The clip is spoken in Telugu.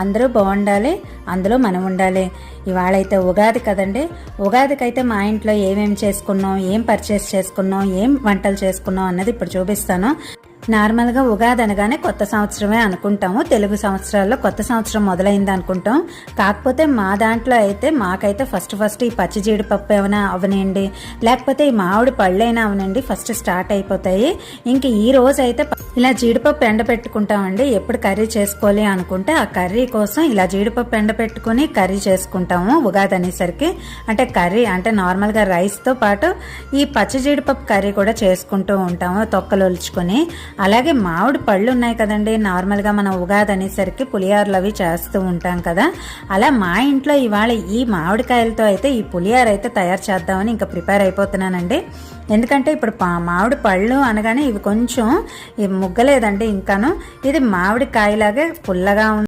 అందరూ బాగుండాలి, అందులో మనం ఉండాలి. ఇవాళైతే ఉగాది కదండి. ఉగాదికి అయితే మా ఇంట్లో ఏమేమి చేసుకున్నాం, ఏం పర్చేస్ చేసుకున్నాం, ఏం వంటలు చేసుకున్నాం అన్నది ఇప్పుడు చూపిస్తాను. నార్మల్గా ఉగాది అనగానే కొత్త సంవత్సరమే అనుకుంటాము. తెలుగు సంవత్సరాల్లో కొత్త సంవత్సరం మొదలైంది అనుకుంటాం. కాకపోతే మా దాంట్లో అయితే మాకైతే ఫస్ట్ ఈ పచ్చి జీడిపప్పు ఏమైనా అవనండి, లేకపోతే ఈ మామిడి పళ్ళైనా అవనండి ఫస్ట్ స్టార్ట్ అయిపోతాయి. ఇంక ఈ రోజు అయితే ఇలా జీడిపప్పు ఎండబెట్టుకుంటామండి. ఎప్పుడు కర్రీ చేసుకోవాలి అనుకుంటే ఆ కర్రీ కోసం ఇలా జీడిపప్పు ఎండబెట్టుకుని కర్రీ చేసుకుంటాము ఉగాది అనేసరికి. అంటే కర్రీ అంటే నార్మల్గా రైస్తో పాటు ఈ పచ్చి జీడిపప్పు కర్రీ కూడా చేసుకుంటూ ఉంటాము తొక్కలు ఒలుచుకొని. అలాగే మామిడి పళ్ళు ఉన్నాయి కదండి, నార్మల్గా మనం ఉగాది అనేసరికి పులిహోరలు అవి చేస్తూ ఉంటాం కదా. అలా మా ఇంట్లో ఇవాళ ఈ మామిడికాయలతో అయితే ఈ పులిహోర అయితే తయారు చేద్దామని ఇంకా ప్రిపేర్ అయిపోతున్నానండి. ఎందుకంటే ఇప్పుడు మామిడి పళ్ళు అనగానే ఇవి కొంచెం ముగ్గలేదండి ఇంకాను. ఇది మామిడికాయలాగే పుల్లగా